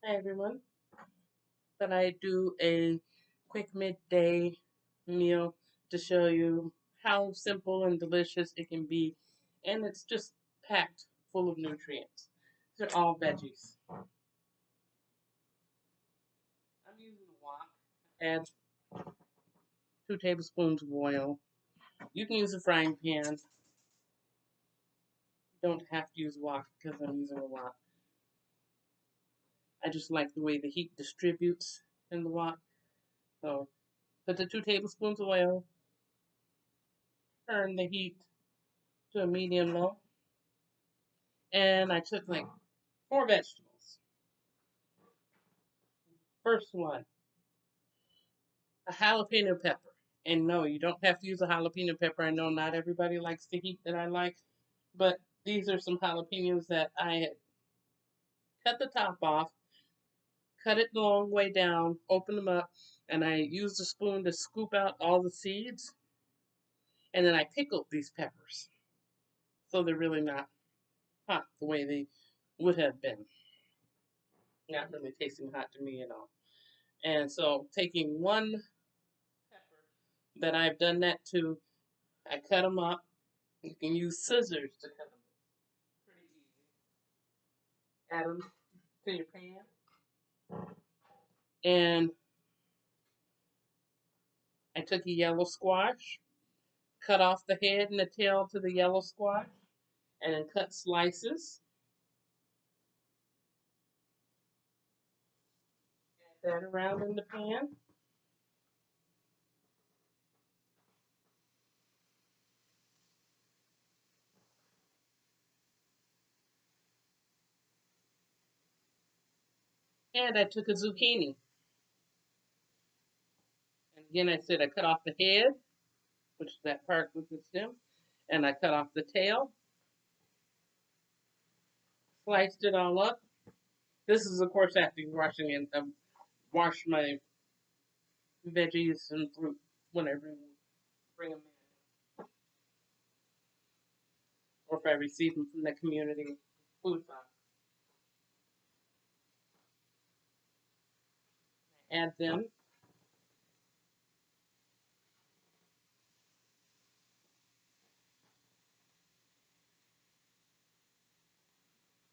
Hi everyone. But I do a quick midday meal to show you how simple and delicious it can be, and it's just packed full of nutrients. These are all veggies. I'm using a wok. Add 2 tablespoons of oil. You can use a frying pan. You don't have to use a wok because I'm using a wok. I just like the way the heat distributes in the wok. So put the 2 tablespoons of oil. Turn the heat to a medium low. And I took like 4 vegetables. First one, a jalapeno pepper. And no, you don't have to use a jalapeno pepper. I know not everybody likes the heat that I like, but these are some jalapenos that I had cut the top off, cut it the long way down, open them up, and I used a spoon to scoop out all the seeds. And then I pickled these peppers. So they're really not hot the way they would have been. Not really tasting hot to me at all. And so taking one pepper that I've done that to, I cut them up. You can use scissors to cut them. Pretty easy. Add them to your pan. And I took a yellow squash, cut off the head and the tail to the yellow squash, and then cut slices. Add that around in the pan. And I took a zucchini. And again, I said I cut off the head, which is that part with the stem, and I cut off the tail, sliced it all up. This is, of course, after washing it. Wash my veggies and fruit whenever you bring them in, or if I receive them from the community food bank. Add them,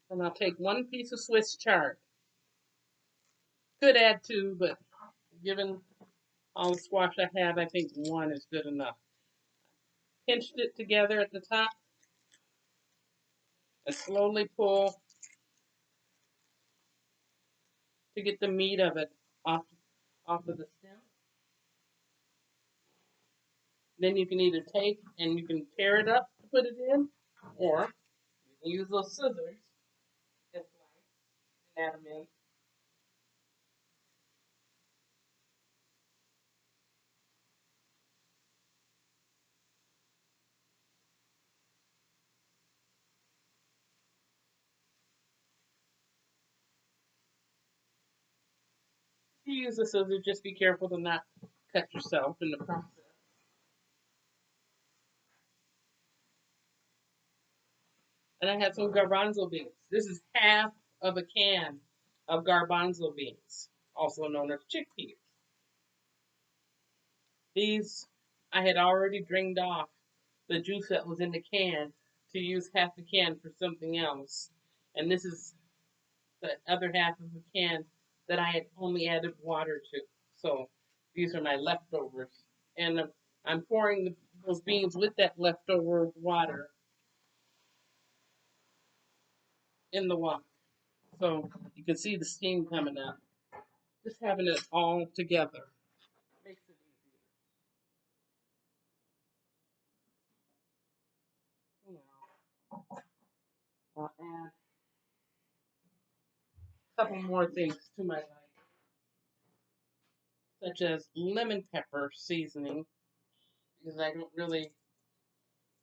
and I'll take 1 piece of Swiss chard. Could add 2, but given all the squash I have, I think 1 is good enough. Pinched it together at the top and slowly pull to get the meat of it off of the stem. Then you can either take and you can tear it up to put it in, or you can use those scissors and slice and add them in. If you use the scissors, just be careful to not cut yourself in the process. And I have some garbanzo beans. This is half of a can of garbanzo beans, also known as chickpeas. These I had already drained off the juice that was in the can to use half the can for something else. And this is the other half of the can that I had only added water to. So these are my leftovers. And I'm pouring those beans with that leftover water in the wok. So you can see the steam coming up. Just having it all together makes it easier. I'll add a couple more things to my life, such as lemon pepper seasoning, because I don't really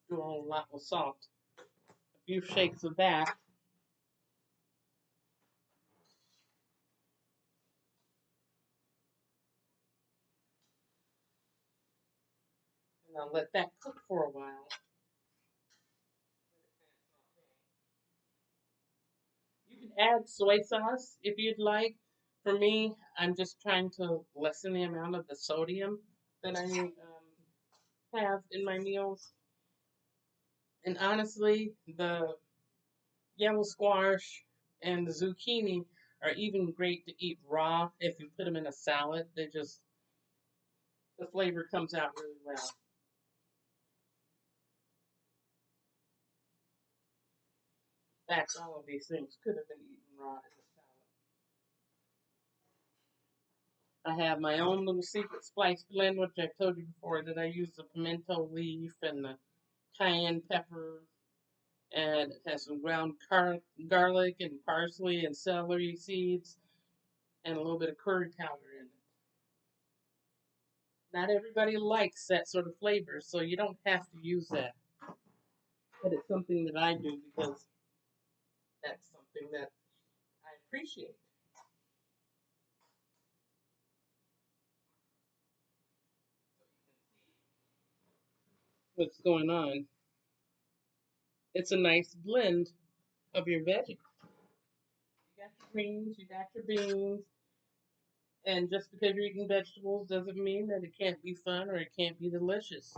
do a whole lot with salt. A few shakes of that. And I'll let that cook for a while. You can add soy sauce if you'd like. For me, I'm just trying to lessen the amount of the sodium that I have in my meals. And honestly, the yellow squash and the zucchini are even great to eat raw if you put them in a salad. The flavor comes out really well. In fact, all of these things could have been eaten raw in the salad. I have my own little secret spice blend, which I've told you before that I use the pimento leaf and the cayenne pepper, and it has some ground garlic and parsley and celery seeds and a little bit of curry powder in it. Not everybody likes that sort of flavor, so you don't have to use that. But it's something that I do because that's something that I appreciate. What's going on? It's a nice blend of your veggies. You got your greens, you got your beans, and just because you're eating vegetables doesn't mean that it can't be fun or it can't be delicious.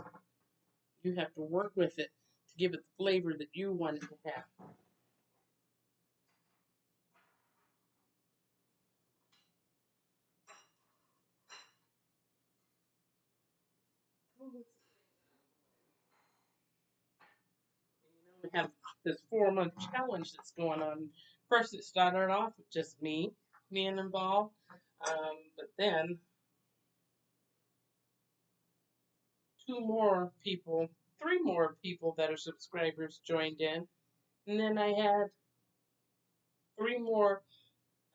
You have to work with it to give it the flavor that you want it to have. We have this 4 month challenge that's going on. First, it started off with just me being involved, but then two more people, three more people that are subscribers joined in, and then I had three more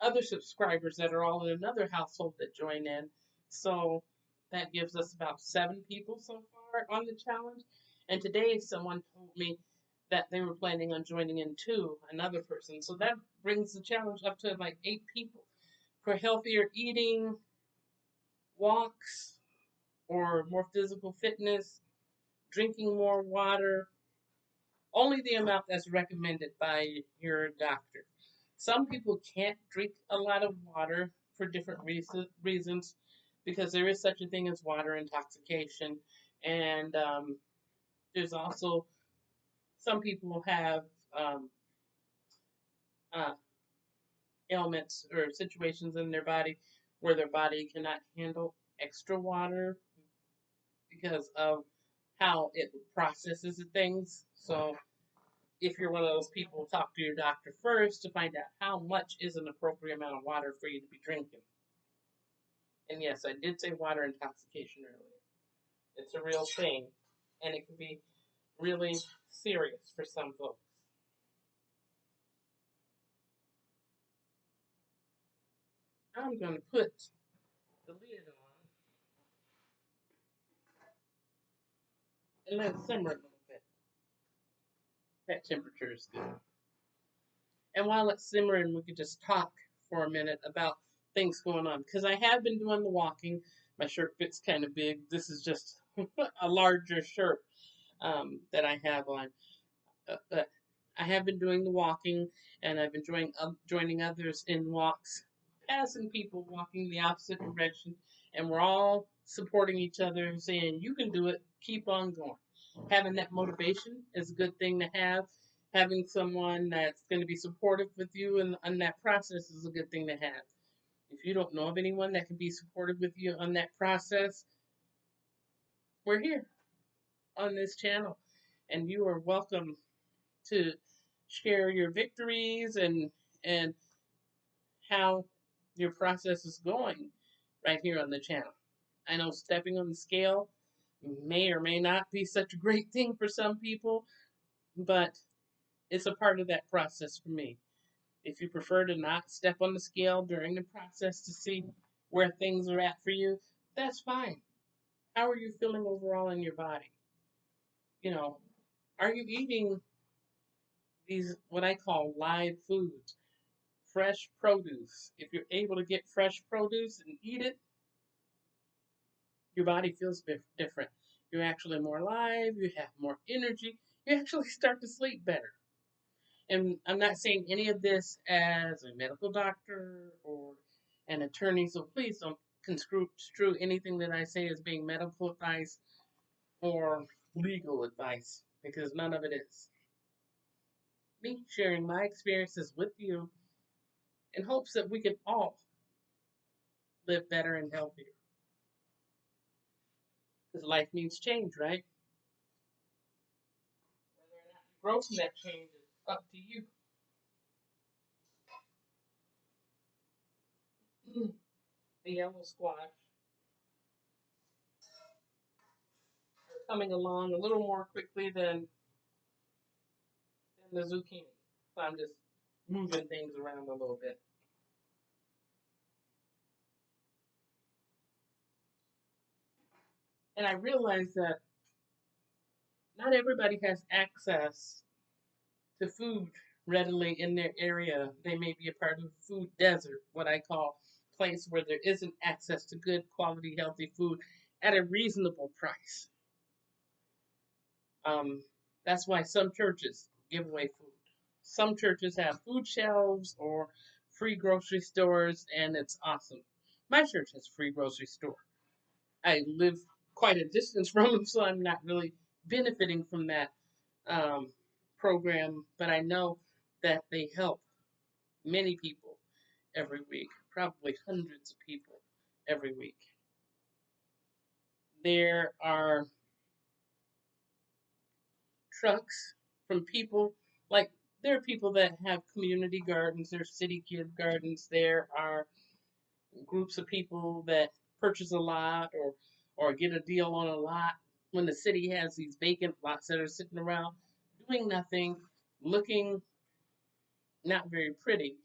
other subscribers that are all in another household that join in. So that gives us about 7 people so far on the challenge. And today, someone told me that they were planning on joining in too, another person. So that brings the challenge up to like 8 people for healthier eating, walks, or more physical fitness, drinking more water, only the amount that's recommended by your doctor. Some people can't drink a lot of water for different reasons because there is such a thing as water intoxication. And there's also some people have um, uh, ailments or situations in their body where their body cannot handle extra water because of how it processes things. So if you're one of those people, talk to your doctor first to find out how much is an appropriate amount of water for you to be drinking. And yes, I did say water intoxication earlier. It's a real thing, and it can be really serious for some folks. I'm going to put the lid on and let it simmer a little bit. That temperature is good. And while it's simmering, we could just talk for a minute about things going on. Because I have been doing the walking. My shirt fits kind of big. This is just a larger shirt that I have on. But I have been doing the walking, and I've been joining others in walks, passing people walking the opposite direction, and we're all supporting each other, saying, "You can do it. Keep on going." Having that motivation is a good thing to have. Having someone that's going to be supportive with you in that process is a good thing to have. If you don't know of anyone that can be supportive with you on that process, we're here on this channel, and you are welcome to share your victories and how your process is going right here on the channel. I know stepping on the scale may or may not be such a great thing for some people, but it's a part of that process for me. If you prefer to not step on the scale during the process to see where things are at for you, that's fine. How are you feeling overall in your body? You know, are you eating these what I call live foods? Fresh produce. If you're able to get fresh produce and eat it, your body feels different. You're actually more alive, you have more energy, you actually start to sleep better. And I'm not saying any of this as a medical doctor or an attorney, so please don't construe anything that I say as being medical advice or legal advice, because none of it is. Me sharing my experiences with you in hopes that we can all live better and healthier. Because life needs change, right? Whether or not you grow from that change is up to you. The yellow squash are coming along a little more quickly than the zucchini. So I'm just moving things around a little bit. And I realize that not everybody has access to food readily in their area. They may be a part of a food desert, what I call place where there isn't access to good quality healthy food at a reasonable price. Um, that's why some churches give away food. Some churches have food shelves or free grocery stores, and it's awesome. My church has a free grocery store. I live quite a distance from them, so I'm not really benefiting from that um, program, but I know that they help many people every week, probably hundreds of people every week. There are trucks from people like there are people that have community gardens, there's city kid gardens, there are groups of people that purchase a lot or get a deal on a lot when the city has these vacant lots that are sitting around doing nothing, looking not very pretty.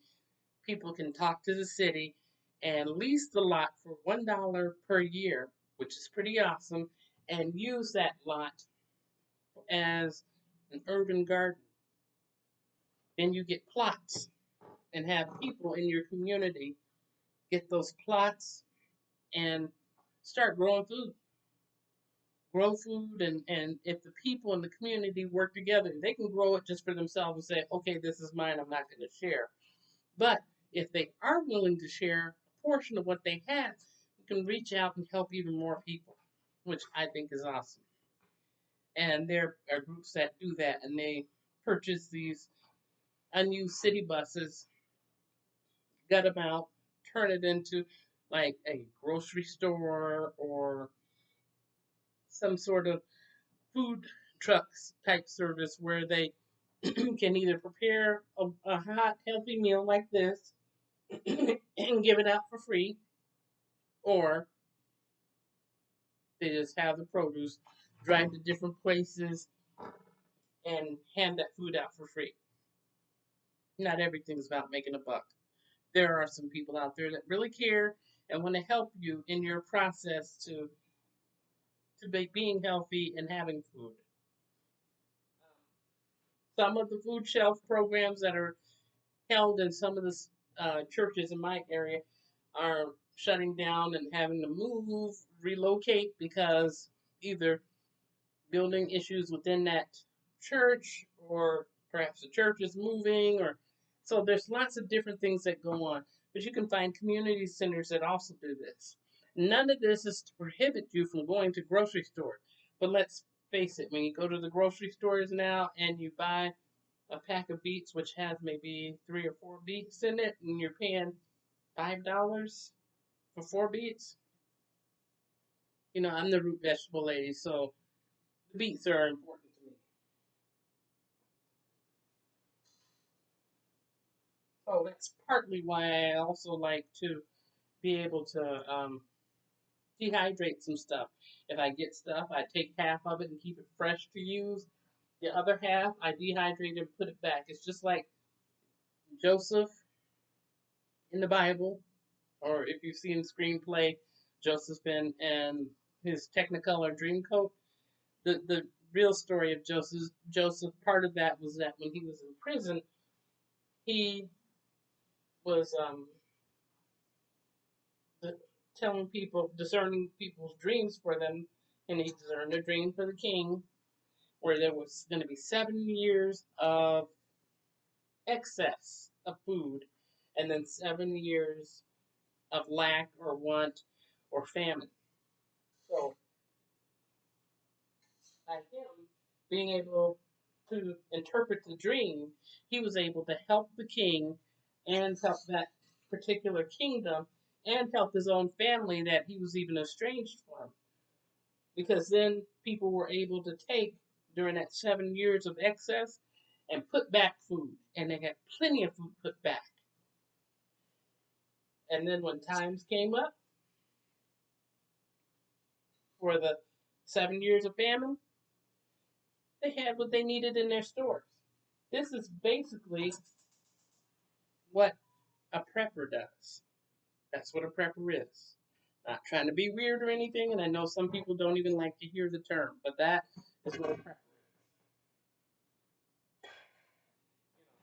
People can talk to the city and lease the lot for $1 per year, which is pretty awesome, and use that lot as an urban garden. Then you get plots and have people in your community get those plots and start growing food. Grow food, and if the people in the community work together, they can grow it just for themselves and say, okay, this is mine, I'm not going to share. But if they are willing to share a portion of what they have, you can reach out and help even more people, which I think is awesome. And there are groups that do that, and they purchase these unused city buses, gut them out, turn it into like a grocery store or some sort of food trucks type service where they can either prepare a hot, healthy meal like this and give it out for free, or they just have the produce, drive to different places, and hand that food out for free. Not everything's about making a buck. There are some people out there that really care and want to help you in your process to make being healthy and having food. Some of the food shelf programs that are held in some of the churches in my area are shutting down and having to move, relocate because either building issues within that church or perhaps the church is moving or so there's lots of different things that go on, but you can find community centers that also do this. None of this is to prohibit you from going to grocery stores, but let's face it, when you go to the grocery stores now and you buy a pack of beets which has maybe 3 or 4 beets in it and you're paying $5 for 4 beets. I'm the root vegetable lady, so the beets are important to me. So that's partly why I also like to be able to dehydrate some stuff. If I get stuff, I take half of it and keep it fresh to use. The other half, I dehydrate and put it back. It's just like Joseph in the Bible, or if you've seen screenplay, Joseph and his Technicolor Dreamcoat. The real story of Joseph, part of that was that when he was in prison, he was telling people, discerning people's dreams for them, and he discerned a dream for the king, where there was going to be 7 years of excess of food, and then 7 years of lack or want or famine. So by him being able to interpret the dream, he was able to help the king and help that particular kingdom and help his own family that he was even estranged from. Because then people were able to take during that 7 years of excess and put back food, and they had plenty of food put back. And then when times came up for the 7 years of famine, they had what they needed in their stores. This is basically what a prepper does. That's what a prepper is. Not trying to be weird or anything, and I know some people don't even like to hear the term, but that is what a prepper is.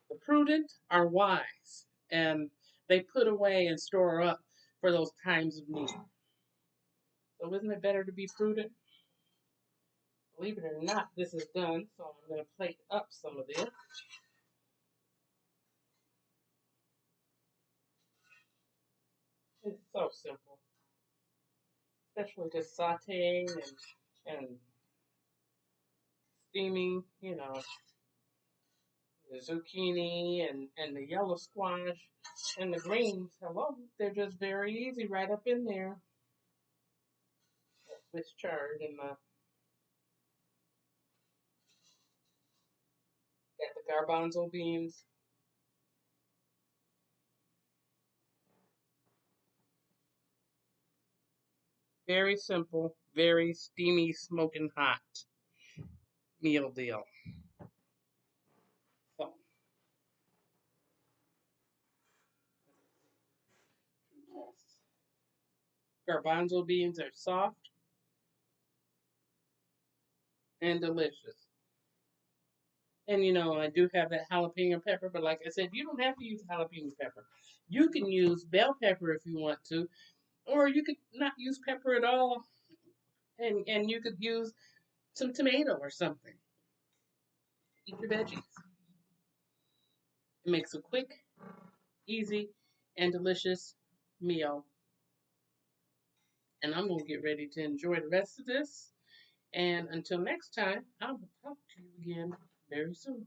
The prudent are wise, and they put away and store up for those times of need. So isn't it better to be prudent? Believe it or not, this is done, so I'm going to plate up some of this. It's so simple, especially just sauteing and steaming, the zucchini and the yellow squash and the greens. Hello, they're just very easy right up in there. Swiss chard and got the garbanzo beans. Very simple, very steamy, smoking hot meal deal. So, garbanzo beans are soft and delicious. And I do have that jalapeno pepper, but like I said, you don't have to use jalapeno pepper. You can use bell pepper if you want to, or you could not use pepper at all, and you could use some tomato or something. Eat your veggies. It makes a quick, easy, and delicious meal. And I'm going to get ready to enjoy the rest of this. And until next time, I will talk to you again very soon.